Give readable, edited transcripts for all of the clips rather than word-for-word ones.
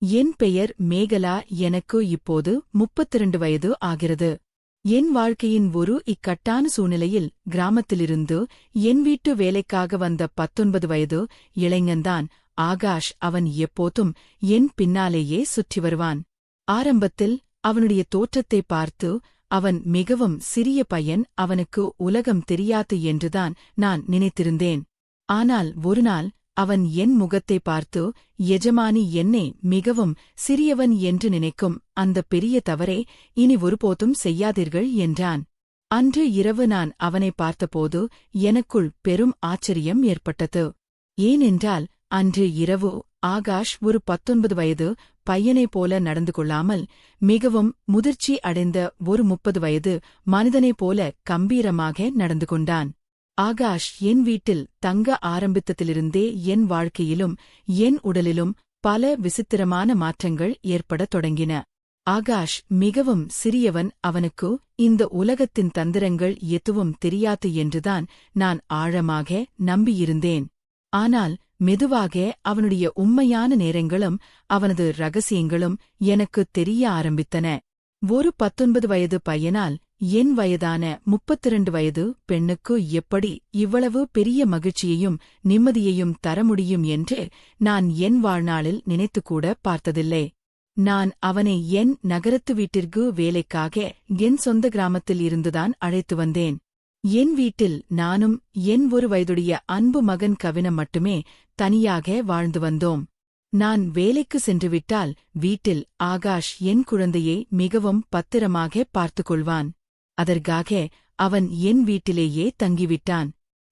என் பெயர் மேகலா. எனக்கு இப்போது 32 வயது ஆகிறது. என் வாழ்க்கையின் ஒரு இக்கட்டான சூழ்நிலையில் கிராமத்திலிருந்து என் வீட்டு வேலைக்காக வந்த 19 வயது இளைஞன்தான் ஆகாஷ். அவன் எப்போதும் என் பின்னாலேயே சுற்றி வருவான். ஆரம்பத்தில் அவனுடைய தோற்றத்தை பார்த்து அவன் மிகவும் சிறிய பையன், அவனுக்கு உலகம் தெரியாது என்றுதான் நான் நினைத்திருந்தேன். ஆனால் ஒருநாள் அவன் என் முகத்தை பார்த்து, எஜமானி என்னை மிகவும் சிறியவன் என்று நினைக்கும் அந்த பெரிய தவறை இனி ஒருபோதும் செய்யாதீர்கள் என்றான். அன்று இரவு நான் அவனை பார்த்தபோது எனக்குள் பெரும் ஆச்சரியம் ஏற்பட்டது. ஏனென்றால் அன்று இரவு ஆகாஷ் ஒரு 19 வயது பையனைப் போல நடந்து கொள்ளாமல் மிகவும் முதிர்ச்சி அடைந்த ஒரு 30 வயது மனிதனைப் போல கம்பீரமாக நடந்து கொண்டான். ஆகாஷ் என் வீட்டில் தங்க ஆரம்பித்ததிலிருந்தே என் வாழ்க்கையிலும் என் உடலிலும் பல விசித்திரமான மாற்றங்கள் ஏற்படத் தொடங்கின. ஆகாஷ் மிகவும் சிறியவன், அவனுக்கு இந்த உலகத்தின் தந்திரங்கள் எதுவும் தெரியாது என்றுதான் நான் ஆழமாக நம்பியிருந்தேன். ஆனால் மெதுவாக அவனுடைய உண்மையான நேரங்களும் அவனது ரகசியங்களும் எனக்குத் தெரிய ஆரம்பித்தன. ஒரு 19 வயது பையனால் என் வயதான 32 வயது பெண்ணுக்கு எப்படி இவ்வளவு பெரிய மகிழ்ச்சியையும் நிம்மதியையும் தர முடியும் என்று நான் என் வாழ்நாளில் நினைத்துக்கூட பார்த்ததில்லை. நான் அவனை என் நகரத்து வீட்டிற்கு வேலைக்காக என் சொந்த கிராமத்தில் இருந்துதான் அழைத்து வந்தேன். என் வீட்டில் நானும் என் ஒரு வயதுடைய அன்பு மகன் கவினம் மட்டுமே தனியாக வாழ்ந்து வந்தோம். நான் வேலைக்கு சென்றுவிட்டால் வீட்டில் ஆகாஷ் என் குழந்தையை மிகவும் பத்திரமாக பார்த்துக் கொள்வான். அதற்காக அவன் என் வீட்டிலேயே தங்கிவிட்டான்.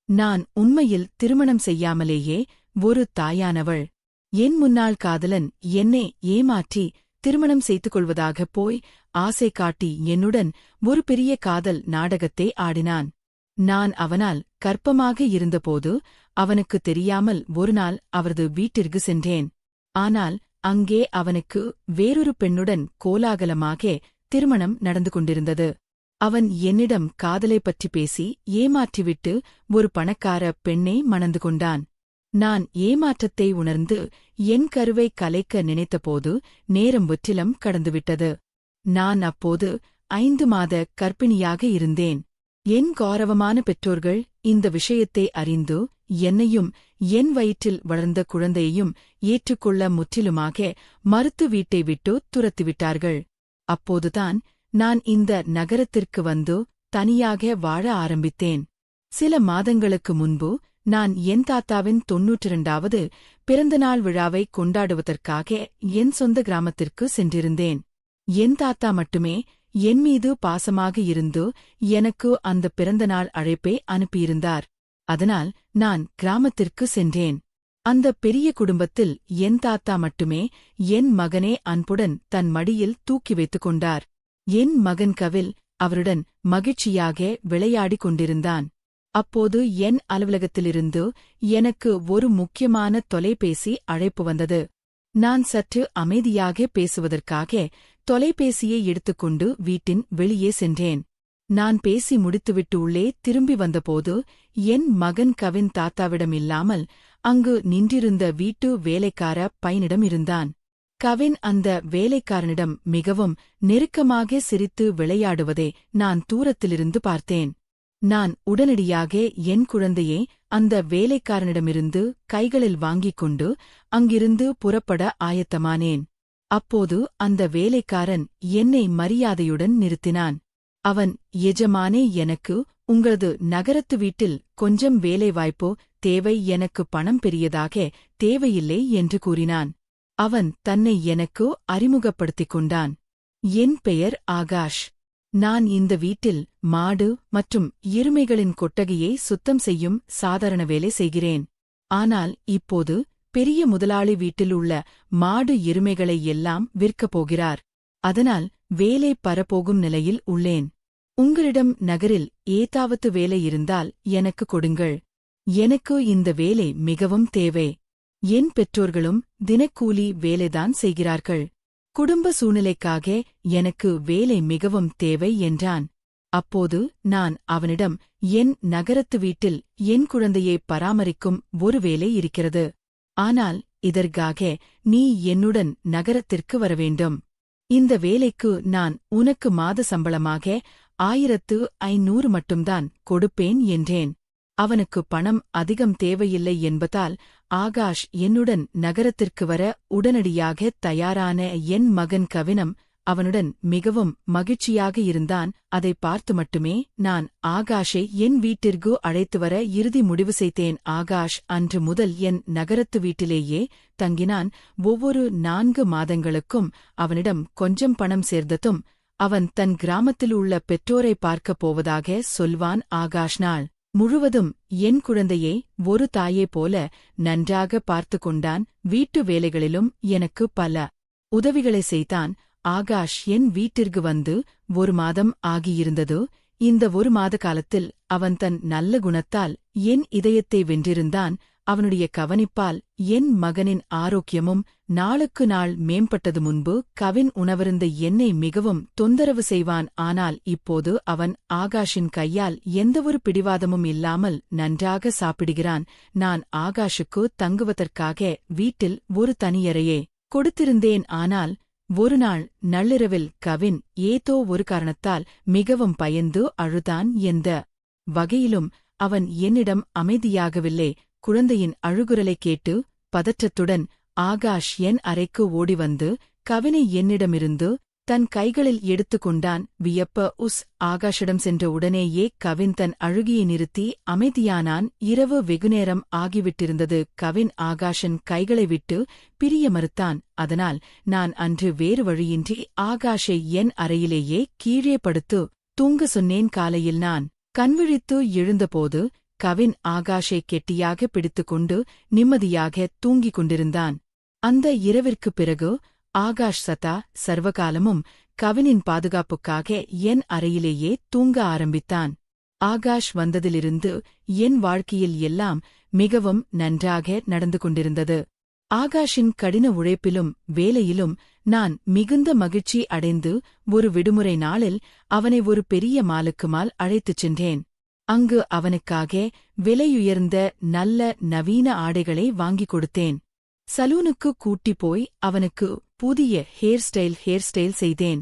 நான் உண்மையில் திருமணம் செய்யாமலேயே ஒரு தாயானவள். என் முன்னாள் காதலன் என்னை ஏமாற்றி திருமணம் செய்து கொள்வதாகப் போய் ஆசை காட்டி என்னுடன் ஒரு பெரிய காதல் நாடகத்தை ஆடினான். நான் அவனால் கர்ப்பமாக இருந்தபோது அவனுக்கு தெரியாமல் ஒருநாள் அவரது வீட்டிற்கு சென்றேன். ஆனால் அங்கே அவனுக்கு வேறொரு பெண்ணுடன் கோலாகலமாக திருமணம் நடந்து கொண்டிருந்தது. அவன் என்னிடம் காதலை பற்றி பேசி ஏமாற்றிவிட்டு ஒரு பணக்கார பெண்ணை மணந்து கொண்டான். நான் ஏமாற்றத்தை உணர்ந்து என் கருவை கலைக்க நினைத்தபோது நேரம் முற்றிலும் கடந்துவிட்டது. நான் அப்போது 5 மாத கர்ப்பிணியாக இருந்தேன். என் கௌரவமான பெற்றோர்கள் இந்த விஷயத்தை அறிந்து என்னையும் என் வயிற்றில் வளர்ந்த குழந்தையையும் ஏற்றுக்கொள்ள முற்றிலுமாக மறுத்து வீட்டை விட்டு துரத்திவிட்டார்கள். அப்போதுதான் நான் இந்த நகரத்திற்கு வந்து தனியாக வாழ ஆரம்பித்தேன். சில மாதங்களுக்கு முன்பு நான் என் தாத்தாவின் 92வது பிறந்தநாள் விழாவை கொண்டாடுவதற்காக என் சொந்த கிராமத்திற்கு சென்றிருந்தேன். என் தாத்தா மட்டுமே என் மீது பாசமாக இருந்து எனக்கு அந்த பிறந்தநாள் அழைப்பை அனுப்பியிருந்தார். அதனால் நான் கிராமத்திற்கு சென்றேன். அந்த பெரிய குடும்பத்தில் என் தாத்தா மட்டுமே என் மகனே அன்புடன் தன் மடியில் தூக்கி வைத்துக் கொண்டார். என் மகன் கவில் அவருடன் மகிழ்ச்சியாக விளையாடிக் கொண்டிருந்தான். அப்போது என் அலுவலகத்திலிருந்து எனக்கு ஒரு முக்கியமான தொலைபேசி அழைப்பு வந்தது. நான் சற்று அமைதியாக பேசுவதற்காக தொலைபேசியை எடுத்துக்கொண்டு வீட்டின் வெளியே சென்றேன். நான் பேசி முடித்துவிட்டு உள்ளே திரும்பி வந்தபோது என் மகன் கவின் தாத்தாவிடம் இல்லாமல் அங்கு நின்றிருந்த வீட்டு வேலைக்கார பையனிடம் இருந்தான். கவின் அந்த வேலைக்காரனிடம் மிகவும் நெருக்கமாக சிரித்து விளையாடுவதை நான் தூரத்திலிருந்து பார்த்தேன். நான் உடனடியாக என் குழந்தையை அந்த வேலைக்காரனிடமிருந்து கைகளில் வாங்கிக் கொண்டு அங்கிருந்து புறப்பட ஆயத்தமானேன். அப்போது அந்த வேலைக்காரன் என்னை மரியாதையுடன் நிறுத்தினான். அவன், எஜமானே, எனக்கு உங்களது நகரத்து வீட்டில் கொஞ்சம் வேலைவாய்ப்போ தேவை, எனக்கு பணம் பெரியதாக தேவையில்லை என்று கூறினான். அவன் தன்னை எனக்கு அறிமுகப்படுத்திக் கொண்டான். என் பெயர் ஆகாஷ். நான் இந்த வீட்டில் மாடு மற்றும் எருமைகளின் கொட்டகையை சுத்தம் செய்யும் சாதாரண வேலை செய்கிறேன். ஆனால் இப்போது பெரிய முதலாளி வீட்டில் உள்ள மாடு எருமைகளை எல்லாம் விற்கப் போகிறார். அதனால் வேலை பரப்போகும் நிலையில் உள்ளேன். உங்களிடம் நகரில் ஏதாவது வேலை இருந்தால் எனக்கு கொடுங்கள். எனக்கு இந்த வேலை மிகவும் தேவை. என் பெற்றோர்களும் தினக்கூலி வேலைதான் செய்கிறார்கள். குடும்ப சூழ்நிலைக்காக எனக்கு வேலை மிகவும் தேவை என்றான். அப்போது நான் அவனிடம், என் நகரத்து வீட்டில் என் குழந்தையை பராமரிக்கும் ஒரு வேலை இருக்கிறது. ஆனால் இதற்காக நீ என்னுடன் நகரத்திற்கு வரவேண்டும். இந்த வேலைக்கு நான் உனக்கு மாத சம்பளமாக 1500 மட்டும்தான் கொடுப்பேன் என்றேன். அவனுக்கு பணம் அதிகம் தேவையில்லை என்பதால் ஆகாஷ் என்னுடன் நகரத்திற்கு வர உடனடியாக தயாரான என் மகன் கவினம் அவனுடன் மிகவும் மகிழ்ச்சியாக இருந்தான். அதை பார்த்து மட்டுமே நான் ஆகாஷை என் வீட்டிற்கு அழைத்து வர இறுதி முடிவு செய்தேன். ஆகாஷ் அன்று முதல் என் நகரத்து வீட்டிலேயே தங்கினான். ஒவ்வொரு 4 மாதங்களுக்கும் அவனிடம் கொஞ்சம் பணம் சேர்ந்ததும் அவன் தன் கிராமத்தில் உள்ள பெற்றோரை பார்க்கப் போவதாக சொல்வான். ஆகாஷ் நாள் முழுவதும் என் குழந்தையை ஒரு தாயே போல நன்றாக பார்த்து கொண்டான். வீட்டு வேலைகளிலும் எனக்கு பல உதவிகளை செய்தான். ஆகாஷ் என் வீட்டிற்கு வந்து 1 மாதம் ஆகியிருந்தது. இந்த 1 மாத காலத்தில் அவன் தன் நல்ல குணத்தால் என் இதயத்தை வென்றிருந்தான். அவனுடைய கவனிப்பால் என் மகனின் ஆரோக்கியமும் நாளுக்கு நாள் மேம்பட்டது. முன்பு கவின் உணவருந்த என்னை மிகவும் தொந்தரவு செய்வான். ஆனால் இப்போது அவன் ஆகாஷின் கையால் எந்தவொரு பிடிவாதமும் இல்லாமல் நன்றாக சாப்பிடுகிறான். நான் ஆகாஷுக்கு தங்குவதற்காக வீட்டில் ஒரு தனியறையே கொடுத்திருந்தேன். ஆனால் ஒரு நாள் நள்ளிரவில் கவின் ஏதோ ஒரு காரணத்தால் மிகவும் பயந்து அழுதான். எந்த வகையிலும் அவன் என்னிடம் அமைதியாகவில்லை. குழந்தையின் அழுகுரலைக் கேட்டு பதற்றத்துடன் ஆகாஷ் என் அறைக்கு ஓடிவந்து கவினை என்னிடமிருந்து தன் கைகளில் எடுத்துக்கொண்டான். ஆகாஷிடம் சென்ற உடனேயே கவின் தன் அழுகியை நிறுத்தி அமைதியானான். இரவு வெகுநேரம் ஆகிவிட்டிருந்தது. கவின் ஆகாஷின் கைகளை விட்டு பிரிய மறுத்தான். அதனால் நான் அன்று வேறு வழியின்றி ஆகாஷை என் அறையிலேயே கீழே படுத்து தூங்க சொன்னேன். காலையில் நான் கண்விழித்து எழுந்தபோது கவின் ஆகாஷை கெட்டியாக பிடித்துக்கொண்டு நிம்மதியாக தூங்கிக் கொண்டிருந்தான். அந்த இரவிற்குப் பிறகு ஆகாஷ் சர்வகாலமும் கவினின் பாதுகாப்புக்காக என் அறையிலேயே தூங்க ஆரம்பித்தான். ஆகாஷ் வந்ததிலிருந்து என் வாழ்க்கையில் எல்லாம் மிகவும் நன்றாக நடந்து கொண்டிருந்தது. ஆகாஷின் கடின உழைப்பிலும் வேலையிலும் நான் மிகுந்த மகிழ்ச்சி அடைந்து ஒரு விடுமுறை நாளில் அவனை ஒரு பெரிய மாலுக்கு அழைத்துச் சென்றேன். அங்கு அவனுக்காக விலையுயர்ந்த நல்ல நவீன ஆடைகளை வாங்கிக் கொடுத்தேன். சலூனுக்கு கூட்டிப் போய் அவனுக்கு புதிய ஹேர் ஸ்டைல் செய்தேன்.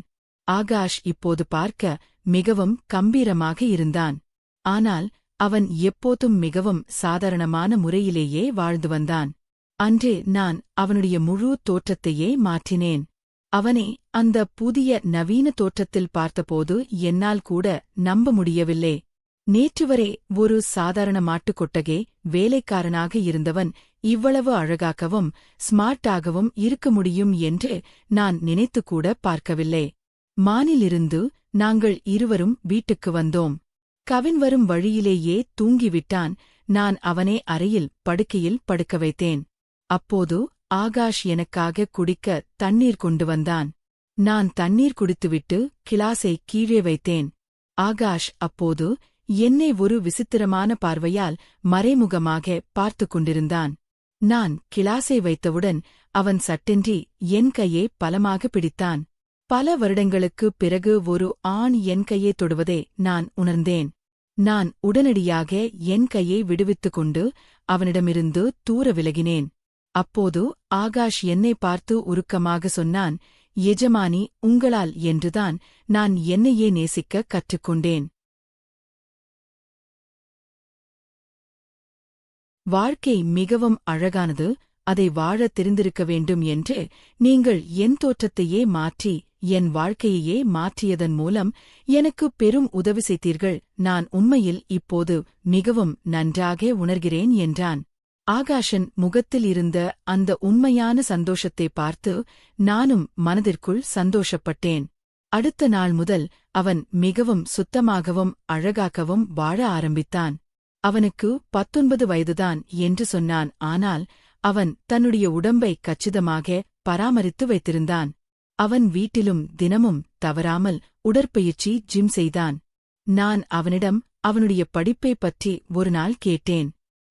ஆகாஷ் இப்போது பார்க்க மிகவும் கம்பீரமாக இருந்தான். ஆனால் அவன் எப்போதும் மிகவும் சாதாரணமான முறையிலேயே வாழ்ந்து வந்தான். அன்று நான் அவனுடைய முழு தோற்றத்தையே மாற்றினேன். அவனை அந்த புதிய நவீன தோற்றத்தில் பார்த்தபோது என்னால் கூட நம்ப முடியவில்லை. நேற்றுவரை ஒரு சாதாரண மாட்டுக்கொட்டகை வேலைக்காரனாக இருந்தவன் இவ்வளவு அழகாகவும் ஸ்மார்ட்டாகவும் இருக்க முடியும் என்று நான் நினைத்துக்கூட பார்க்கவில்லை. மானிலிருந்து நாங்கள் இருவரும் வீட்டுக்கு வந்தோம். கவின் வரும் வழியிலேயே தூங்கிவிட்டான். நான் அவனை அறையில் படுக்கையில் படுக்க வைத்தேன். அப்போது ஆகாஷ் எனக்காக குடிக்க தண்ணீர் கொண்டு வந்தான். நான் தண்ணீர் குடித்துவிட்டு கிளாஸை கீழே வைத்தேன். ஆகாஷ் அப்போது என்னை ஒரு விசித்திரமான பார்வையால் மறைமுகமாக பார்த்துக் கொண்டிருந்தான். நான் கிளாஸை வைத்தவுடன் அவன் சட்டென்றி என் கையை பலமாக பிடித்தான். பல வருடங்களுக்குப் பிறகு ஒரு ஆண் என் கையை தொடுவதை நான் உணர்ந்தேன். நான் உடனடியாக என் கையை விடுவித்துக் கொண்டு அவனிடமிருந்து தூர விலகினேன். அப்போது ஆகாஷ் என்னை பார்த்து உருக்கமாக சொன்னான், எஜமானி, உங்களால் என்றுதான் நான் என்னையே நேசிக்க கற்றுக்கொண்டேன். வாழ்க்கை மிகவும் அழகானது, அதை வாழத் தெரிந்திருக்க வேண்டும் என்று நீங்கள் என் தோற்றத்தையே மாற்றி என் வாழ்க்கையையே மாற்றியதன் மூலம் எனக்கு பெரும் உதவி செய்தீர்கள். நான் உண்மையில் இப்போது மிகவும் நன்றாக உணர்கிறேன் என்றான். ஆகாஷன் முகத்தில் இருந்த அந்த உண்மையான சந்தோஷத்தை பார்த்து நானும் மனதிற்குள் சந்தோஷப்பட்டேன். அடுத்த நாள் முதல் அவன் மிகவும் சுத்தமாகவும் அழகாகவும் வாழ ஆரம்பித்தான். அவனுக்கு 19 வயதுதான் என்று சொன்னான். ஆனால் அவன் தன்னுடைய உடம்பை கச்சிதமாக பராமரித்து வைத்திருந்தான். அவன் வீட்டிலும் தினமும் தவறாமல் உடற்பயிற்சி ஜிம் செய்தான். நான் அவனிடம் அவனுடைய படிப்பைப் பற்றி ஒரு நாள் கேட்டேன்.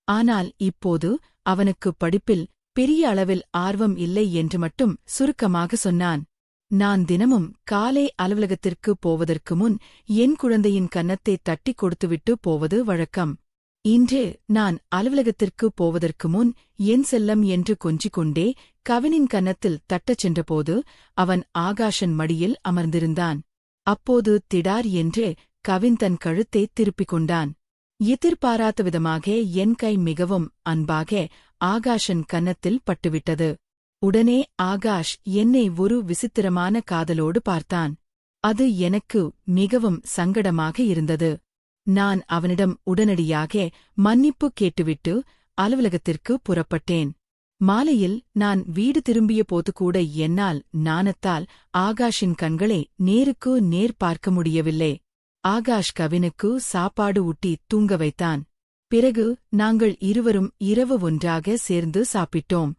ஆனால் இப்போது அவனுக்கு படிப்பில் பெரிய அளவில் ஆர்வம் இல்லை என்று மட்டும் சுருக்கமாக சொன்னான். நான் தினமும் காலை அலுவலகத்திற்கு போவதற்கு முன் என் குழந்தையின் கன்னத்தை தட்டிக் கொடுத்துவிட்டு போவது வழக்கம். இன்று நான் அலுவலகத்திற்கு போவதற்கு முன் என் செல்லம் என்று கொஞ்சிக் கொண்டே கவினின் கன்னத்தில் தட்டச் சென்றபோது அவன் ஆகாஷன் மடியில் அமர்ந்திருந்தான். அப்போது திடார் என்று கவின் தன் கழுத்தை திருப்பிக் கொண்டான். எதிர்பாராத விதமாக என் கை மிகவும் அன்பாக ஆகாஷன் கன்னத்தில் பட்டுவிட்டது. உடனே ஆகாஷ் என்னை ஒரு விசித்திரமான காதலோடு பார்த்தான். அது எனக்கு மிகவும் சங்கடமாக இருந்தது. நான் அவனிடம் உடனடியாக மன்னிப்பு கேட்டுவிட்டு அலுவலகத்திற்கு புறப்பட்டேன். மாலையில் நான் வீடு திரும்பிய போது கூட என்னால் நாணத்தால் ஆகாஷின் கண்களை நேருக்கு நேர் பார்க்க முடியவில்லை. ஆகாஷ் கவினுக்கு சாப்பாடு ஊட்டி தூங்க வைத்தான். பிறகு நாங்கள் இருவரும் இரவு ஒன்றாக சேர்ந்து சாப்பிட்டோம்.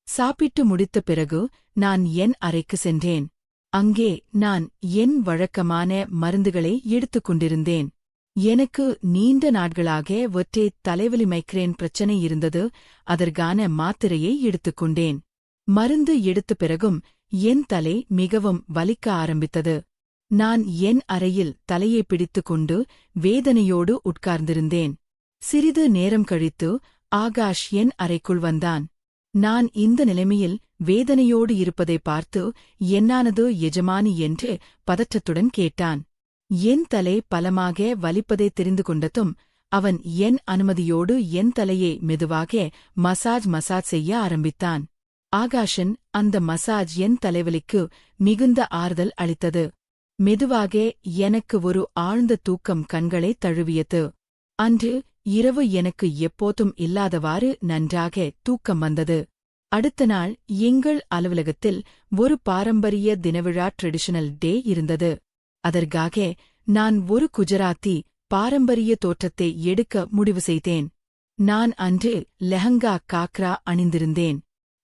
சாப்பிட்டு முடித்த பிறகு நான் என் அறைக்கு சென்றேன். அங்கே நான் என் வழக்கமான மருந்துகளை எடுத்துக் கொண்டிருந்தேன். எனக்கு நீண்ட நாட்களாக ஒற்றை தலைவலி மைக்ரேன் பிரச்சனை இருந்தது. அதற்கான மாத்திரையை எடுத்துக்கொண்டேன். மருந்து எடுத்த பிறகும் என் தலை மிகவும் வலிக்க ஆரம்பித்தது. நான் என் அறையில் தலையை பிடித்துக் கொண்டு வேதனையோடு உட்கார்ந்திருந்தேன். சிறிது நேரம் கழித்து ஆகாஷ் என் அறைக்குள் வந்தான். நான் இந்த நிலைமையில் வேதனையோடு இருப்பதை பார்த்து என்னானது எஜமானி என்று பதற்றத்துடன் கேட்டான். என் தலை பலமாக வலிப்பதை தெரிந்து கொண்டதும் அவன் என் அனுமதியோடு என் தலையை மெதுவாக மசாஜ் செய்ய ஆரம்பித்தான். ஆகாஷன் அந்த மசாஜ் என் தலைவலிக்கு மிகுந்த ஆறுதல் அளித்தது. மெதுவாக எனக்கு ஒரு ஆழ்ந்த தூக்கம் கண்களை தழுவியது. அன்று இரவு எனக்கு எப்போதும் இல்லாதவாறு நன்றாக தூக்கம் வந்தது. அடுத்த நாள் எங்கள் அலுவலகத்தில் ஒரு பாரம்பரிய தினவிழா ட்ரெடிஷனல் டே இருந்தது. அதற்காக நான் ஒரு குஜராத்தி பாரம்பரிய தோற்றத்தை எடுக்க முடிவு செய்தேன். நான் அன்று லெஹங்கா காக்ரா அணிந்திருந்தேன்.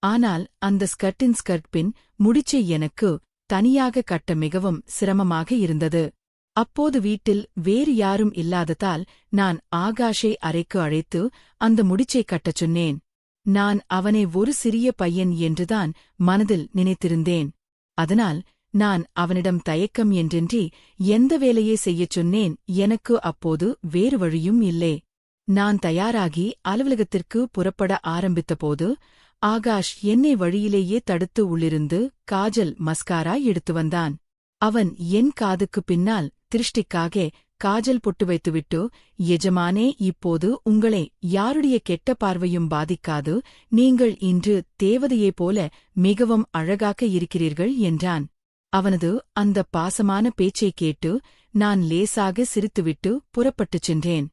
ஆனால் அந்த ஸ்கர்ட்டின் ஸ்கர்ட் பின் முடிச்சை எனக்கு தனியாக கட்ட மிகவும் சிரமமாக இருந்தது. அப்போது வீட்டில் வேறு யாரும் இல்லாததால் நான் ஆகாஷை அறைக்கு அழைத்து அந்த முடிச்சை கட்டச் சொன்னேன். நான் அவனை ஒரு சிறிய பையன் என்றுதான் மனதில் நினைத்திருந்தேன். அதனால் நான் அவனிடம் தயக்கம் என்றின்றி எந்த வேலையை செய்யச் சொன்னேன். எனக்கு அப்போது வேறு வழியும் இல்லை. நான் தயாராகி அலுவலகத்திற்கு புறப்பட ஆரம்பித்தபோது ஆகாஷ் என்னை வழியிலேயே தடுத்து உள்ளிருந்து காஜல் மஸ்காரா எடுத்து வந்தான். அவன் என் காதுக்குப் பின்னால் திருஷ்டிக்காக காஜல் பொட்டு வைத்துவிட்டு, எஜமானே, இப்போது உங்களை யாருடைய கெட்ட பார்வையும் பாதிக்காது. நீங்கள் இன்று தேவதையைப் போல மிகவும் அழகாக இருக்கிறீர்கள் என்றான். அவனது அந்த பாசமான பேச்சைக் கேட்டு நான் லேசாக சிரித்துவிட்டு புறப்பட்டுச் சென்றேன்.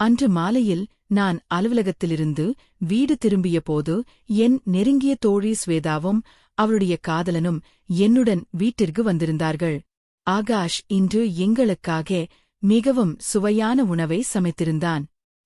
அன்று மாலையில் நான் அலுவலகத்திலிருந்து வீடு திரும்பியபோது என் நெருங்கிய தோழி ஸ்வேதாவும் அவளுடைய காதலனும் என்னுடன் வீட்டிற்கு வந்திருந்தார்கள். ஆகாஷ் இன்று எங்களுக்காக மிகவும் சுவையான உணவை சமைத்திருந்தான்.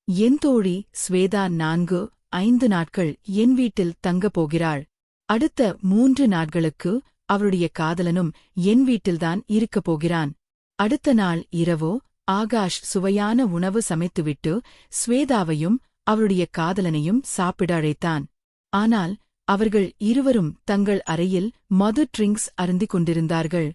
என் தோழி ஸ்வேதா 4-5 நாட்கள் என் வீட்டில் தங்கப் போகிறாள். அடுத்த 3 நாட்களுக்கு அவளுடைய காதலனும் என் வீட்டில்தான் இருக்கப் போகிறான். அடுத்த நாள் இரவோ ஆகாஷ் சுவையான உணவு சமைத்துவிட்டு ஸ்வேதாவையும் அவளுடைய காதலனையும் சாப்பிட அழைத்தான். ஆனால் அவர்கள் இருவரும் தங்கள் அறையில் மது ட்ரிங்க்ஸ் அருந்திக் கொண்டிருந்தார்கள்.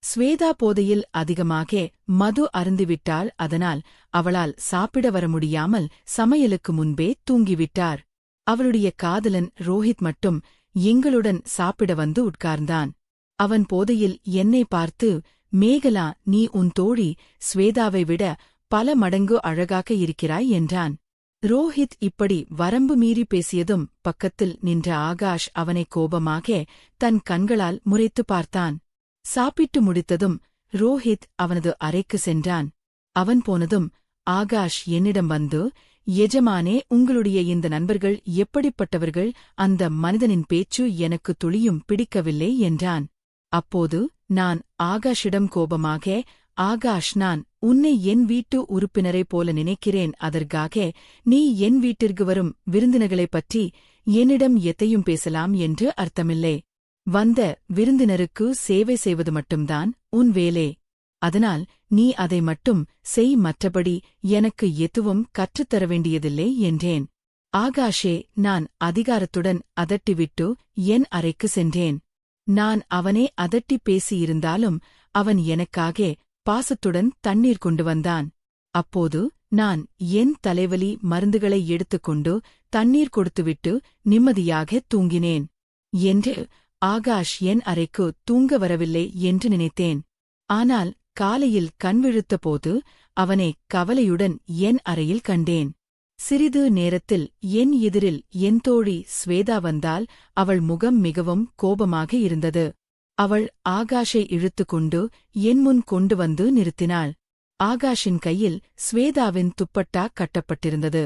ஸ்வேதா போதையில் அதிகமாக மது அருந்திவிட்டாள். அதனால் அவளால் சாப்பிட வர முடியாமல் சமையலுக்கு முன்பே தூங்கிவிட்டார். அவளுடைய காதலன் ரோஹித் மட்டும் எங்களுடன் சாப்பிட வந்து உட்கார்ந்தான். அவன் போதையில் என்னை பார்த்து, மேகலா, நீ உன் தோழி ஸ்வேதாவை விட பல மடங்கு அழகாக இருக்கிறாய் என்றான். ரோஹித் இப்படி வரம்பு மீறி பேசியதும் பக்கத்தில் நின்ற ஆகாஷ் அவனை கோபமாக தன் கண்களால் முறைத்து பார்த்தான். சாப்பிட்டு முடித்ததும் ரோஹித் அவனது அறைக்கு சென்றான். அவன் போனதும் ஆகாஷ் என்னிடம் வந்து, எஜமானே, உங்களுடைய இந்த நண்பர்கள் எப்படிப்பட்டவர்கள்? அந்த மனிதனின் பேச்சு எனக்கு துளியும் பிடிக்கவில்லை என்றான். அப்போது நான் ஆகாஷிடம் கோபமாக, ஆகாஷ், நான் உன்னை என் வீட்டு உறுப்பினரைப் போல நினைக்கிறேன். அதற்காக நீ என் வீட்டிற்கு வரும் விருந்தினர்களைப் பற்றி என்னிடம் எத்தையும் பேசலாம் என்று அர்த்தமில்லை. வந்த விருந்தினருக்கு சேவை செய்வது மட்டும்தான் உன் வேலை. அதனால் நீ அதை மட்டும் செய், மற்றபடி எனக்கு எதுவும் கற்றுத்தர வேண்டியதில்லை என்றேன். ஆகாஷே, நான் அதிகாரத்துடன் அதட்டிவிட்டு என் அறைக்கு சென்றேன். நான் அவனே அதட்டி பேசியிருந்தாலும் அவன் எனக்காக பாசத்துடன் தண்ணீர் கொண்டு வந்தான். அப்போது நான் என் தலைவலி மருந்துகளை எடுத்துக்கொண்டு தண்ணீர் கொடுத்துவிட்டு நிம்மதியாக தூங்கினேன். என்று ஆகாஷ் என் அறைக்கு தூங்க வரவில்லை என்று நினைத்தேன். ஆனால் காலையில் கண்விழித்தபோது அவனை கவலையுடன் என் அறையில் கண்டேன். சிறிது நேரத்தில் என் எதிரில் என் தோழி ஸ்வேதா வந்தால் அவள் முகம் மிகவும் கோபமாக இருந்தது. அவள் ஆகாஷை இழுத்துக்கொண்டு என் முன் கொண்டு வந்து நிறுத்தினாள். ஆகாஷின் கையில் ஸ்வேதாவின் துப்பட்டா கட்டப்பட்டிருந்தது.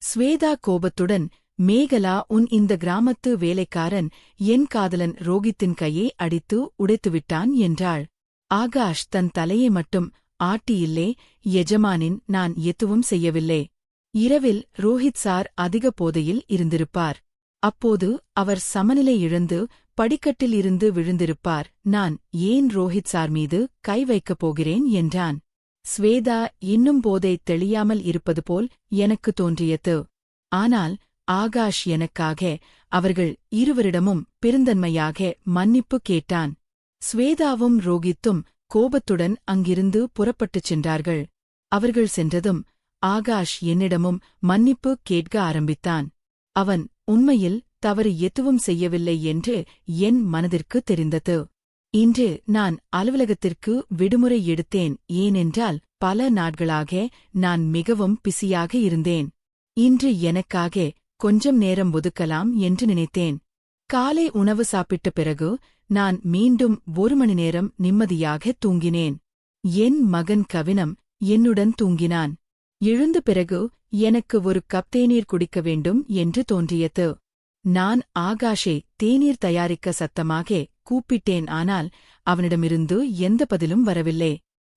ஸ்வேதா கோபத்துடன், மேகலா, உன் இந்த கிராமத்து வேலைக்காரன் என் காதலன் ரோகித்தின் கையை அடித்து உடைத்துவிட்டான் என்றாள். ஆகாஷ் தன் தலையை மட்டும் ஆட்டியில்லே எஜமானின், நான் எதுவும் செய்யவில்லை. இரவில் ரோஹித் சார் அதிக போதையில் இருந்திருப்பார். அப்போது அவர் சமநிலை இழந்து படிக்கட்டில் இருந்து விழுந்திருப்பார். நான் ஏன் ரோஹித் சார் மீது கை வைக்கப் போகிறேன் என்றான். ஸ்வேதா இன்னும் போதை தெளியாமல் இருப்பது போல் எனக்கு தோன்றியது. ஆனால் ஆகாஷ் எனக்காக அவர்கள் இருவரிடமும் பெருந்தன்மையாக மன்னிப்பு கேட்டான். ஸ்வேதாவும் ரோகித்தும் கோபத்துடன் அங்கிருந்து புறப்பட்டுச் சென்றார்கள். அவர்கள் சென்றதும் ஆகாஷ் என்னிடமும் மன்னிப்பு கேட்க ஆரம்பித்தான். அவன் உண்மையில் தவறு எதுவும் செய்யவில்லை என்று என் மனதிற்கு தெரிந்தது. இன்று நான் அலுவலகத்திற்கு விடுமுறை எடுத்தேன். ஏனென்றால் பல நாட்களாக நான் மிகவும் பிஸியாக இருந்தேன். இன்று எனக்காக கொஞ்சம் நேரம் ஒதுக்கலாம் என்று நினைத்தேன். காலை உணவு சாப்பிட்ட பிறகு நான் மீண்டும் 1 மணி நேரம் நிம்மதியாக தூங்கினேன். என் மகன் கவினம் என்னுடன் தூங்கினான். எழுந்த பிறகு எனக்கு ஒரு கப் தேநீர் குடிக்க வேண்டும் என்று தோன்றியது. நான் ஆகாஷை தேநீர் தயாரிக்க சத்தமாக கூப்பிட்டேன். ஆனால் அவனிடமிருந்து எந்த பதிலும் வரவில்லை.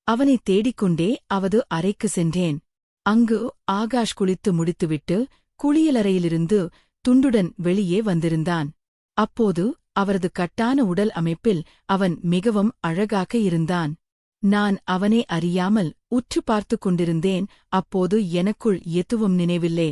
அவனை தேடிக்கொண்டே அவரது அறைக்கு சென்றேன். அங்கு ஆகாஷ் குளித்து முடித்துவிட்டு குளியலறையிலிருந்து துண்டுடன் வெளியே வந்திருந்தான். அப்போது அவரது கட்டான உடல் அமைப்பில் அவன் மிகவும் அழகாக இருந்தான். நான் அவனை அறியாமல் உற்று பார்த்துக் கொண்டிருந்தேன். அப்போது எனக்குள் எதுவும் நினைவில்லை.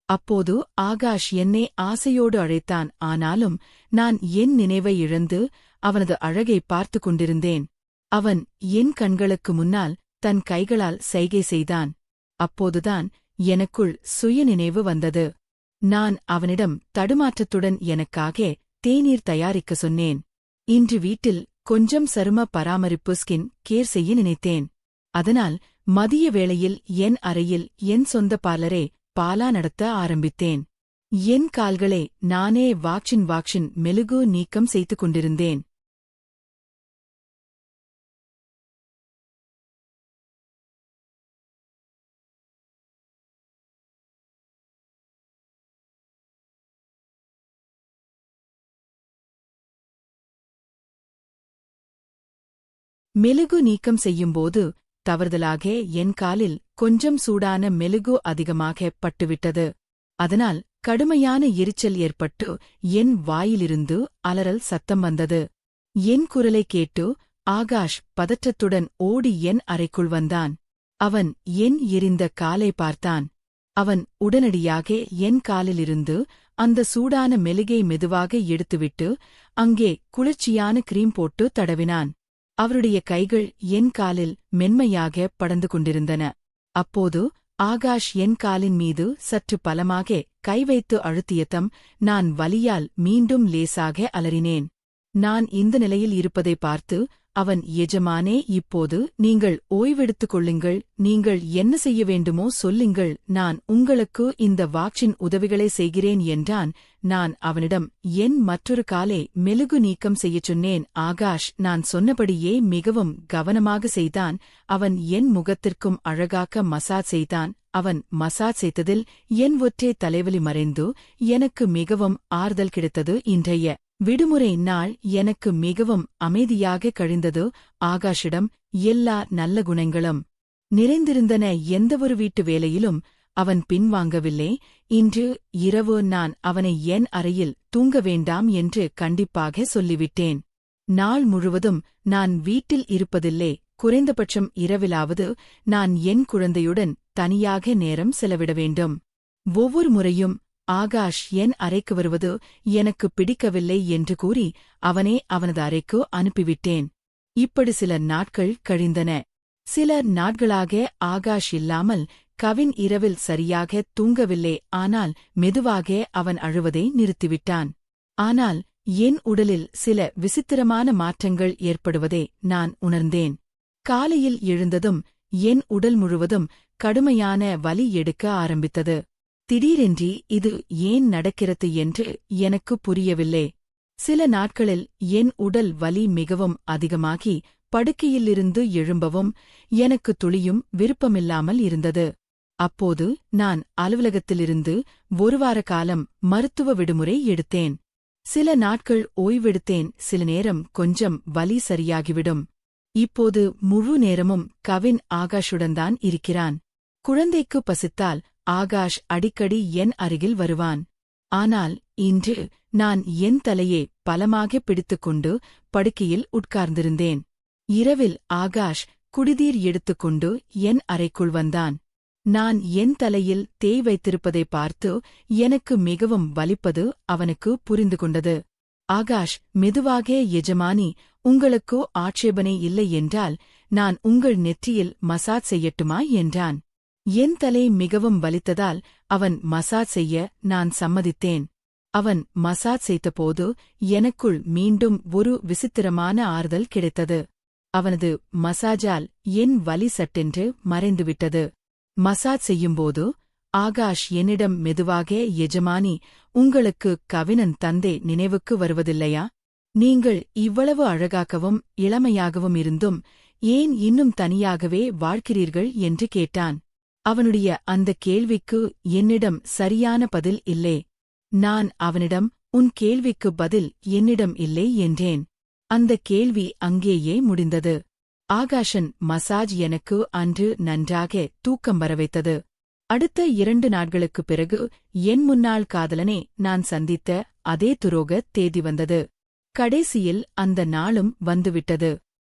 அப்போது ஆகாஷ் என்னை ஆசையோடு அழைத்தான். ஆனாலும் நான் என் நினைவை இழந்து அவனது அழகை பார்த்துக் கொண்டிருந்தேன். அவன் என் கண்களுக்கு முன்னால் தன் கைகளால் சைகை செய்தான். அப்போதுதான் எனக்குள் சுயநினைவு வந்தது. நான் அவனிடம் தடுமாற்றத்துடன் எனக்காக தேநீர் தயாரிக்க சொன்னேன். இன்று வீட்டில் கொஞ்சம் சரும பராமரிப்பு ஸ்கின் கேர் செய்ய நினைத்தேன். அதனால் மதிய வேளையில் என் அறையில் என் சொந்த பார்லரை பாலா நடத்த ஆரம்பித்தேன். என் கால்களை நானே வாக்ஷின் மெழுகு நீக்கம் செய்து கொண்டிருந்தேன். மெழுகு நீக்கம் செய்யும்போது தவறுதலாக என் காலில் கொஞ்சம் சூடான மெழுகு அதிகமாக பட்டுவிட்டது. அதனால் கடுமையான எரிச்சல் ஏற்பட்டு என் வாயிலிருந்து அலறல் சத்தம் வந்தது. என் குரலை கேட்டு ஆகாஷ் பதற்றத்துடன் ஓடி என் அறைக்குள் வந்தான். அவன் என் எரிந்த காலை பார்த்தான். அவன் உடனடியாக என் காலிலிருந்து அந்த சூடான மெழுகை மெதுவாக எடுத்துவிட்டு அங்கே குளிர்ச்சியான கிரீம் போட்டு தடவினான். அவருடைய கைகள் என் காலில் மென்மையாக படர்ந்து கொண்டிருந்தன. அப்போது ஆகாஷ் என் காலின் மீது சற்று பலமாக கை வைத்து அழுத்தியதும் நான் வலியால் மீண்டும் லேசாக அலறினேன். நான் இந்த நிலையில் இருப்பதை பார்த்து அவன், எஜமானே, இப்போது நீங்கள் ஓய்வெடுத்துக் கொள்ளுங்கள். நீங்கள் என்ன செய்ய வேண்டுமோ சொல்லுங்கள். நான் உங்களுக்கு இந்த வாக்ஷின் உதவிகளை செய்கிறேன் என்றான். நான் அவனிடம் என் மற்றொரு காலை மெழுகு நீக்கம் செய்யச் சொன்னேன். ஆகாஷ் நான் சொன்னபடியே மிகவும் கவனமாக செய்தான். அவன் என் முகத்திற்கும் அழகாக மசாஜ் செய்தான். அவன் மசாஜ் செய்ததில் என் ஒற்றை தலைவலி மறைந்து எனக்கு மிகவும் ஆறுதல் கிடைத்தது. இன்றைய விடுமுறை நாள் எனக்கு மிகவும் அமைதியாக கழிந்தது. ஆகாஷிடம் எல்லா நல்ல குணங்களும் நிறைந்திருந்தன. எந்தவொரு வீட்டு வேலையிலும் அவன் பின்வாங்கவில்லை. இன்று இரவு நான் அவனை என் அறையில் தூங்க வேண்டாம் என்று கண்டிப்பாக சொல்லிவிட்டேன். நாள் முழுவதும் நான் வீட்டில் இருப்பதில்லை. குறைந்தபட்சம் இரவிலாவது நான் என் குழந்தையுடன் தனியாக நேரம் செலவிட வேண்டும். ஒவ்வொரு முறையும் ஆகாஷ் என் அறைக்கு வருவது எனக்கு பிடிக்கவில்லை என்று கூறி அவனே அவனது அறைக்கு அனுப்பிவிட்டேன். இப்படி சில நாட்கள் கழிந்தன. சில நாட்களாக ஆகாஷ் இல்லாமல் கவின் இரவில் சரியாக தூங்கவில்லை. ஆனால் மெதுவாக அவன் அழுவதை நிறுத்திவிட்டான். ஆனால் என் உடலில் சில விசித்திரமான மாற்றங்கள் ஏற்படுவதை நான் உணர்ந்தேன். காலையில் எழுந்ததும் என் உடல் முழுவதும் கடுமையான வலி எடுக்க ஆரம்பித்தது. திடீரென்றி இது ஏன் நடக்கிறது என்று எனக்கு புரியவில்லை. சில நாட்களில் என் உடல் வலி மிகவும் அதிகமாகி படுக்கையிலிருந்து எழும்பவும் எனக்கு துளியும் விருப்பமில்லாமல் இருந்தது. அப்போது நான் அலுவலகத்திலிருந்து ஒரு வார காலம் மருத்துவ விடுமுறை எடுத்தேன். சில நாட்கள் ஓய்வெடுத்தேன். சில நேரம் கொஞ்சம் வலி சரியாகிவிடும். இப்போது முழு நேரமும் கவின் ஆகாஷுடன்தான் இருக்கிறான். குழந்தைக்கு பசித்தால் ஆகாஷ் அடிக்கடி என் அருகில் வருவான். ஆனால் இன்று நான் என் தலையை பலமாக பிடித்துக்கொண்டு படுக்கையில் உட்கார்ந்திருந்தேன். இரவில் ஆகாஷ் குடிதீர் எடுத்துக்கொண்டு என் அறைக்குள் வந்தான். நான் என் தலையில் தேய் வைத்திருப்பதை பார்த்து எனக்கு மிகவும் வலிப்பது அவனுக்கு புரிந்து கொண்டது. ஆகாஷ் மெதுவாக, எஜமானி, உங்களுக்கு ஆட்சேபனை இல்லை என்றால் நான் உங்கள் நெற்றியில் மசாஜ் செய்யட்டுமா என்றான். என் தலை மிகவும் வலித்ததால் அவன் மசாஜ் செய்ய நான் சம்மதித்தேன். அவன் மசாஜ் செய்தபோது எனக்குள் மீண்டும் ஒரு விசித்திரமான ஆறுதல் கிடைத்தது. அவனது மசாஜால் என் வலி சட்டென்று மறைந்துவிட்டது. மசாஜ் செய்யும்போது ஆகாஷ் என்னிடம் மெதுவாக, எஜமானி, உங்களுக்கு கவினன் தந்தை நினைவுக்கு வருவதில்லையா? நீங்கள் இவ்வளவு அழகாகவும் இளமையாகவும் இருந்தும் ஏன் இன்னும் தனியாகவே வாழ்கிறீர்கள் என்று கேட்டான். அவனுடைய அந்த கேள்விக்கு என்னிடம் சரியான பதில் இல்லை. நான் அவனிடம், உன் கேள்விக்கு பதில் என்னிடம் இல்லை என்றேன். அந்த கேள்வி அங்கேயே முடிந்தது. ஆகாஷன் மசாஜ் எனக்கு அன்று நன்றாக தூக்கம் வரவைத்தது. அடுத்த 2 நாட்களுக்குப் பிறகு என் முன்னாள் காதலனை நான் சந்தித்த அதே துரோக தேதி வந்தது. கடைசியில் அந்த நாளும் வந்துவிட்டது.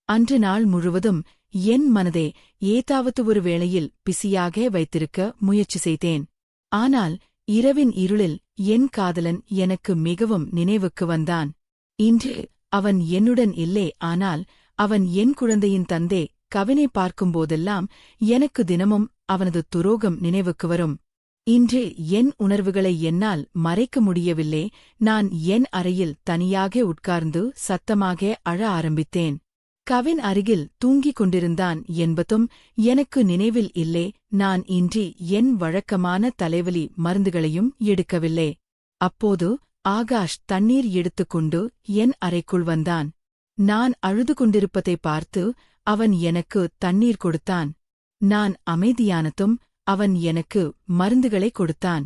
அன்று நாள் முழுவதும் என் மனதை ஏதாவது ஒரு வேளையில் பிஸியாக வைத்திருக்க முயற்சி செய்தேன். ஆனால் இரவின் இருளில் என் காதலன் எனக்கு மிகவும் நினைவுக்கு வந்தான். இன்று அவன் என்னுடன் இல்லை. ஆனால் அவன் என் குழந்தையின் தந்தை. கவினை பார்க்கும்போதெல்லாம் எனக்கு தினமும் அவனது துரோகம் நினைவுக்கு வரும். இன்று என் உணர்வுகளை என்னால் மறைக்க முடியவில்லை. நான் என் அறையில் தனியாக உட்கார்ந்து சத்தமாக அழ ஆரம்பித்தேன். கவின் அருகில் தூங்கிக் கொண்டிருந்தான் என்பதும் எனக்கு நினைவில் இல்லை. நான் இன்றி என் வழக்கமான தலைவலி மருந்துகளையும் எடுக்கவில்லை. அப்போது ஆகாஷ் தண்ணீர் எடுத்துக்கொண்டு என் அறைக்குள் வந்தான். நான் அழுது கொண்டிருப்பதை பார்த்து அவன் எனக்கு தண்ணீர் கொடுத்தான். நான் அமைதியானதும் அவன் எனக்கு மருந்துகளை கொடுத்தான்.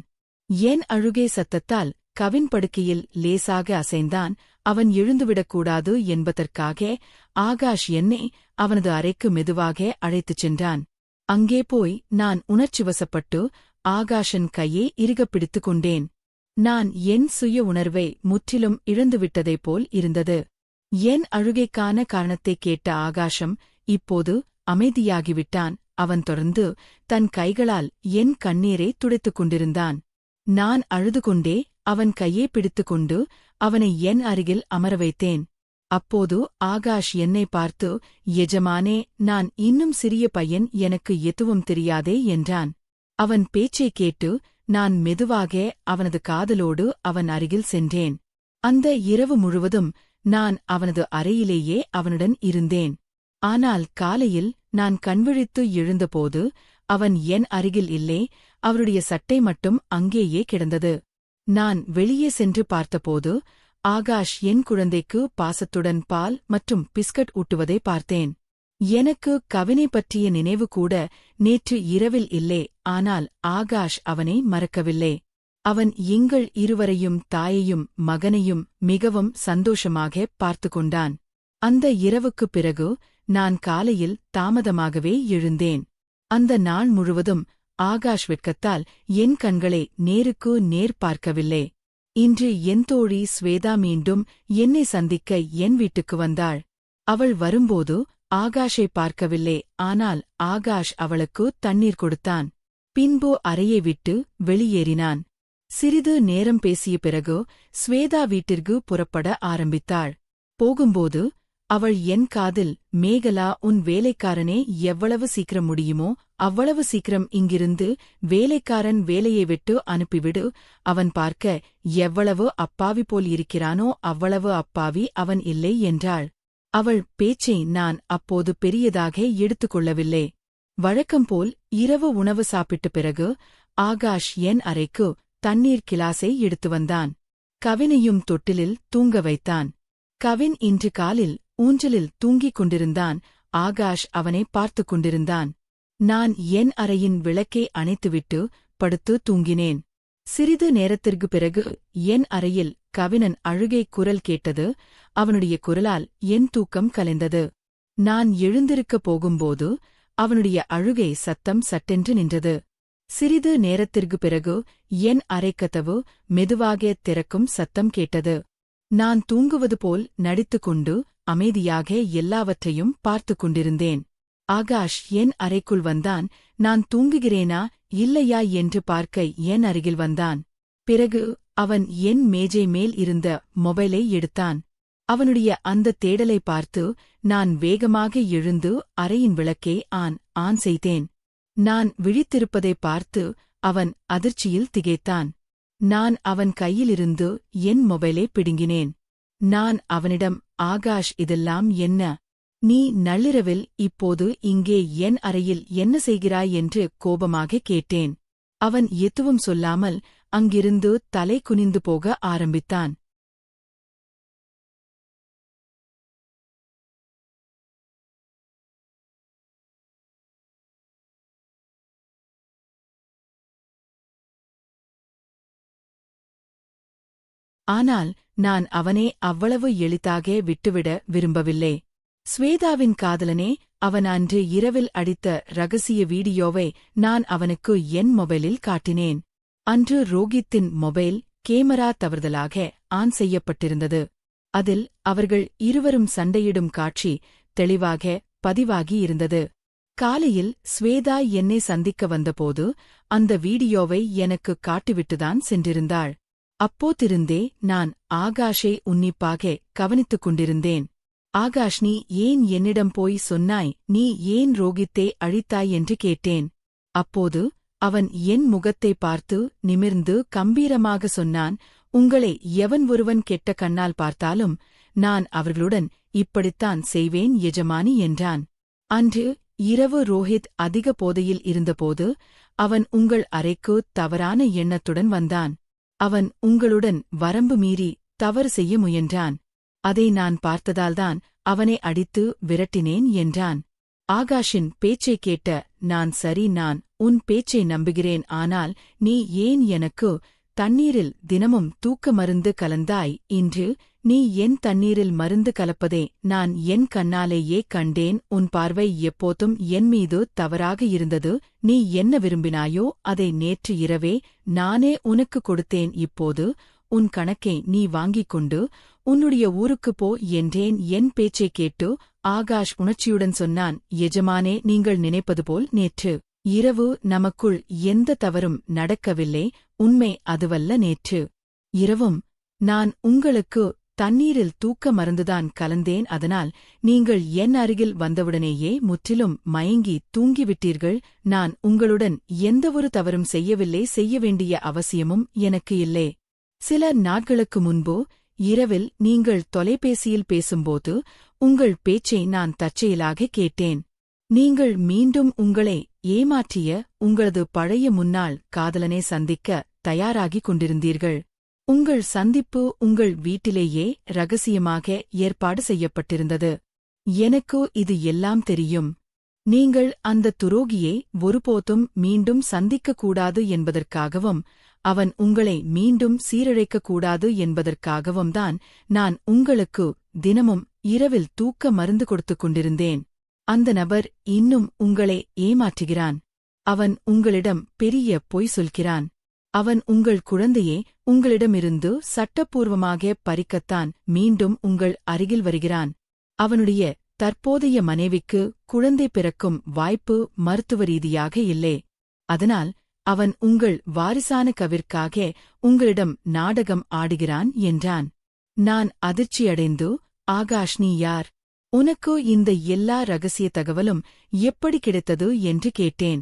என் அழுகை சத்தத்தால் கவின் படுக்கையில் லேசாக அசைந்தான். அவன் எழுந்துவிடக்கூடாது என்பதற்காக ஆகாஷ் என்னை அவனது அறைக்கு மெதுவாக அழைத்துச் சென்றான். அங்கே போய் நான் உணர்ச்சிவசப்பட்டு ஆகாஷன் கையை இறுகப் பிடித்துக் கொண்டேன். நான் என் சுய உணர்வை முற்றிலும் இழந்துவிட்டதைப் போல் இருந்தது. என் அழுகைக்கான காரணத்தைக் கேட்ட ஆகாஷம் இப்போது அமைதியாகிவிட்டான். அவன் தொடர்ந்து தன் கைகளால் என் கண்ணீரை துடைத்துக் கொண்டிருந்தான். நான் அழுதுகொண்டே அவன் கையை பிடித்துக்கொண்டு அவனை என் அருகில் அமர வைத்தேன். அப்போது ஆகாஷ் என்னை பார்த்து, எஜமானே, நான் இன்னும் சிறிய பையன், எனக்கு எதுவும் தெரியாதே என்றான். அவன் பேச்சைக் கேட்டு நான் மெதுவாக அவனது காதலோடு அவன் அருகில் சென்றேன். அந்த இரவு முழுவதும் நான் அவனது அறையிலேயே அவனுடன் இருந்தேன். ஆனால் காலையில் நான் கண்விழித்து எழுந்தபோது அவன் என் அருகில் இல்லை. அவருடைய சட்டை மட்டும் அங்கேயே கிடந்தது. நான் வெளியே சென்று பார்த்தபோது ஆகாஷ் என் குழந்தைக்கு பாசத்துடன் பால் மற்றும் பிஸ்கட் ஊட்டுவதை பார்த்தேன். எனக்கு கவினை பற்றிய நினைவு கூட நேற்று இரவில் இல்லை. ஆனால் ஆகாஷ் அவனை மறக்கவில்லை. அவன் எங்கள் இருவரையும், தாயையும் மகனையும் மிகவும் சந்தோஷமாக பார்த்து கொண்டான். அந்த இரவுக்குப் பிறகு நான் காலையில் தாமதமாகவே எழுந்தேன். அந்த நாள் முழுவதும் ஆகாஷ் வெட்கத்தால் என் கண்களை நேருக்கு நேர் பார்க்கவில்லை. இன்று என் தோழி ஸ்வேதா மீண்டும் என்னை சந்திக்க என் வீட்டுக்கு வந்தாள். அவள் வரும்போது ஆகாஷை பார்க்கவில்லை. ஆனால் ஆகாஷ் அவளுக்கு தண்ணீர் கொடுத்தான். பின்பு அறையை விட்டு வெளியேறினான். சிறிது நேரம் பேசிய பிறகு ஸ்வேதா வீட்டிற்கு புறப்பட ஆரம்பித்தாள். போகும்போது அவள் என் காதில், மேகலா, உன் வேலைக்காரனே எவ்வளவு சீக்கிரம் முடியுமோ அவ்வளவு சீக்கிரம் இங்கிருந்து வேலைக்காரன் வேலையை விட்டு அனுப்பிவிடு. அவன் பார்க்க எவ்வளவு அப்பாவி போல் இருக்கிறானோ அவ்வளவு அப்பாவி அவன் இல்லை என்றாள். அவள் பேச்சை நான் அப்போது பெரியதாக எடுத்துக்கொள்ளவில்லை. வழக்கம்போல் இரவு உணவு சாப்பிட்ட பிறகு ஆகாஷ் என் அறைக்கு தண்ணீர் கிளாஸை எடுத்து வந்தான். கவினையும் தொட்டிலில் தூங்க வைத்தான். கவின் இன்று காலில் ஊஞ்சலில் தூங்கிக் கொண்டிருந்தான். ஆகாஷ் அவனை பார்த்துக் கொண்டிருந்தான். நான் என் அறையின் விளக்கை அணைத்துவிட்டு படுத்து தூங்கினேன். சிறிது நேரத்திற்குப் பிறகு என் அறையில் கவினன் அழுகை குரல் கேட்டது. அவனுடைய குரலால் என் தூக்கம் கலைந்தது. நான் எழுந்திருக்கப் போகும்போது அவனுடைய அழுகை சத்தம் சட்டென்று நின்றது. சிறிது நேரத்திற்குப் பிறகு என் அறைக்கதவு மெதுவாக திறக்கும் சத்தம் கேட்டது. நான் தூங்குவது போல் நடித்துக்கொண்டு அமைதியாக எல்லாவற்றையும் பார்த்துக் கொண்டிருந்தேன். ஆகாஷ் என் அறைக்குள் வந்தான். நான் தூங்குகிறேனா இல்லையா என்று பார்க்க என் அருகில் வந்தான். பிறகு அவன் என் மேஜை மேல் இருந்த மொபைலை எடுத்தான். அவனுடைய அந்த தேடலை பார்த்து நான் வேகமாக எழுந்து அறையின் விளக்கை ஆன் செய்தேன். நான் விழித்திருப்பதை பார்த்து அவன் அதிர்ச்சியில் திகைத்தான். நான் அவன் கையிலிருந்து என் மொபைலை பிடுங்கினேன். நான் அவனிடம், ஆகாஷ், இதெல்லாம் என்ன? நீ நள்ளிரவில் இப்போது இங்கே என் அறையில் என்ன செய்கிறாய் என்று கோபமாக கேட்டேன். அவன் எதுவும் சொல்லாமல் அங்கிருந்து தலை குனிந்து போக ஆரம்பித்தான். ஆனால் நான் அவனை அவ்வளவு எளிதாக விட்டுவிட விரும்பவில்லை. ஸ்வேதாவின் காதலனே அவன் அன்று இரவில் அடித்த ரகசிய வீடியோவை நான் அவனுக்கு என் மொபைலில் காட்டினேன். அன்று ரோகித்தின் மொபைல் கேமரா தவறுதலாக ஆன் செய்யப்பட்டிருந்தது. அதில் அவர்கள் இருவரும் சண்டையிடும் காட்சி தெளிவாக பதிவாகியிருந்தது. காலையில் ஸ்வேதா என்னை சந்திக்க வந்தபோது அந்த வீடியோவை எனக்கு காட்டிவிட்டுதான் சென்றிருந்தாள். அப்போதிருந்தே நான் ஆகாஷை உன்னிப்பாக கவனித்துக் கொண்டிருந்தேன். ஆகாஷ், நீ ஏன் என்னிடம் போய் சொன்னாய்? நீ ஏன் ரோகித்தை அழித்தாய் என்று கேட்டேன். அப்போது அவன் என் முகத்தை பார்த்து நிமிர்ந்து கம்பீரமாக சொன்னான், உங்களை எவன் ஒருவன் கெட்ட கண்ணால் பார்த்தாலும் நான் அவர்களுடன் இப்படித்தான் செய்வேன் எஜமானி என்றான். அன்று இரவு ரோஹித் அதிக போதையில் இருந்தபோது அவன் உங்கள் அறைக்கு தவறான எண்ணத்துடன் வந்தான். அவன் உங்களுடன் வரம்பு மீறி தவறு செய்ய முயன்றான். அதை நான் பார்த்ததால்தான் அவனை அடித்து விரட்டினேன் என்றான். ஆகாஷின் பேச்சைக் கேட்ட நான், சரி, நான் உன் பேச்சை நம்புகிறேன். ஆனால் நீ ஏன் எனக்கு தண்ணீரில் தினமும் தூக்க மருந்து கலந்தாய்? இன்று நீ என் தண்ணீரில் மருந்து கலப்பதை நான் என் கண்ணாலேயே கண்டேன். உன் பார்வை எப்போதும் என் மீது தவறாக இருந்தது. நீ என்ன விரும்பினாயோ அதை நேற்று இரவே நானே உனக்கு கொடுத்தேன். இப்போது உன் கணக்கை நீ வாங்கிக் கொண்டு உன்னுடைய ஊருக்குப் போ என்றேன். என் பேச்சைக் கேட்டு ஆகாஷ் உணர்ச்சியுடன் சொன்னான், எஜமானே, நீங்கள் நினைப்பது போல் நேற்று இரவு நமக்குள் எந்த தவறும் நடக்கவில்லை. உண்மை அதுவல்ல. நேற்று இரவும் நான் உங்களுக்கு தண்ணீரில் தூக்க மருந்துதான் கலந்தேன். அதனால் நீங்கள் என் அருகில் வந்தவுடனேயே முற்றிலும் மயங்கி தூங்கிவிட்டீர்கள். நான் உங்களுடன் எந்தவொரு தவறும் செய்யவில்லை. செய்ய வேண்டிய அவசியமும் எனக்கு இல்லை. சில நாட்களுக்கு முன்பு இரவில் நீங்கள் தொலைபேசியில் பேசும்போது உங்கள் பேச்சை நான் தற்செயலாக கேட்டேன். நீங்கள் மீண்டும் உங்களை ஏமாற்றிய உங்களது பழைய முன்னாள் காதலனை சந்திக்க தயாராகிக் கொண்டிருந்தீர்கள். உங்கள் சந்திப்பு உங்கள் வீட்டிலேயே ரகசியமாக ஏற்பாடு செய்யப்பட்டிருந்தது. எனக்கு இது எல்லாம் தெரியும். நீங்கள் அந்த துரோகியை ஒருபோதும் மீண்டும் சந்திக்கக்கூடாது என்பதற்காகவும் அவன் உங்களை மீண்டும் சீரழைக்கக்கூடாது என்பதற்காகவும் தான் நான் உங்களுக்கு தினமும் இரவில் தூக்க மருந்து கொடுத்துக் கொண்டிருந்தேன். அந்த நபர் இன்னும் உங்களை ஏமாற்றுகிறான். அவன் உங்களிடம் பெரிய பொய் சொல்கிறான். அவன் உங்கள் குழந்தையை உங்களிடமிருந்து சட்டப்பூர்வமாக பறிக்கத்தான் மீண்டும் உங்கள் அருகில் வருகிறான். அவனுடைய தற்போதைய மனைவிக்கு குழந்தை பிறக்கும் வாய்ப்பு மருத்துவ ரீதியாக இல்லை. அதனால் அவன் உங்கள் வாரிசான கவிற்காக உங்களிடம் நாடகம் ஆடுகிறான் என்றான். நான் அதிர்ச்சியடைந்து, ஆகாஷ், நீ யார்? உனக்கு இந்த எல்லா ரகசிய தகவலும் எப்படி கிடைத்தது என்று கேட்டேன்.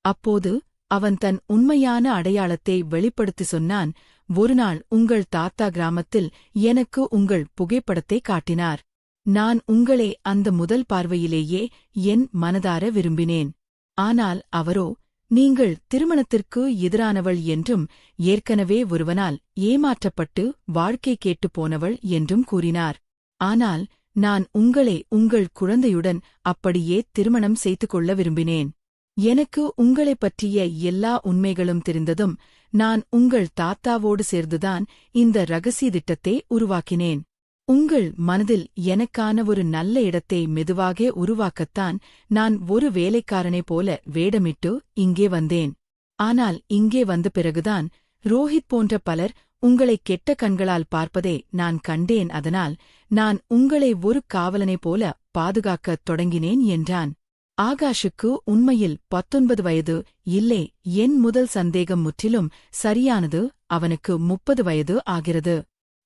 அப்போது அவன் தன் உண்மையான அடையாளத்தை வெளிப்படுத்தி சொன்னான். ஒருநாள் உங்கள் தாத்தா கிராமத்தில் எனக்கு உங்கள் புகைப்படத்தை காட்டினார். நான் உங்களை அந்த முதல் பார்வையிலேயே என் மனதார விரும்பினேன். ஆனால் அவரோ நீங்கள் திருமணத்திற்கு எதிரானவள் என்றும் ஏற்கனவே ஒருவனால் ஏமாற்றப்பட்டு வாழ்க்கை கேட்டுப் போனவள் என்றும் கூறினார். ஆனால் நான் உங்களை உங்கள் குழந்தையுடன் அப்படியே திருமணம் செய்து கொள்ள விரும்பினேன். எனக்கு உங்களைப் பற்றிய எல்லா உண்மைகளும் தெரிந்ததும் நான் உங்கள் தாத்தாவோடு சேர்ந்துதான் இந்த ரகசிய திட்டத்தை உருவாக்கினேன். உங்கள் மனதில் எனக்கான ஒரு நல்ல இடத்தை மெதுவாக உருவாக்கத்தான் நான் ஒரு வேலைக்காரனைப் போல வேடமிட்டு இங்கே வந்தேன். ஆனால் இங்கே வந்த பிறகுதான் ரோஹித் போன்ற பலர் உங்களை கெட்ட கண்களால் பார்ப்பதை நான் கண்டேன். அதனால் நான் உங்களை ஒரு காவலனைப் போல பாதுகாக்கத் தொடங்கினேன் என்றான். ஆகாஷுக்கு உண்மையில் 19 வயது இல்லை. என் முதல் சந்தேகம் முற்றிலும் சரியானது. அவனுக்கு 30 வயது ஆகிறது.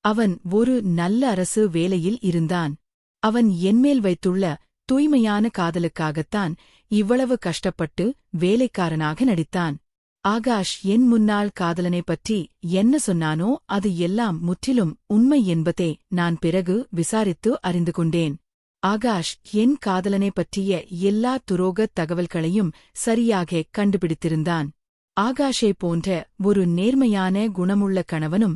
அவன் ஒரு நல்ல அரசு வேலையில் இருந்தான். அவன் என்மேல் வைத்துள்ள தூய்மையான காதலுக்காகத்தான் இவ்வளவு கஷ்டப்பட்டு வேலைக்காரனாக நடித்தான். ஆகாஷ் என் முன்னாள் காதலனைப் பற்றி என்ன சொன்னானோ அது எல்லாம் முற்றிலும் உண்மை என்பதை நான் பிறகு விசாரித்து அறிந்து கொண்டேன். ஆகாஷ் என் காதலனைப் பற்றிய எல்லா துரோகத் தகவல்களையும் சரியாக கண்டுபிடித்திருந்தான். ஆகாஷை போன்ற ஒரு நேர்மையான குணமுள்ள கணவனும்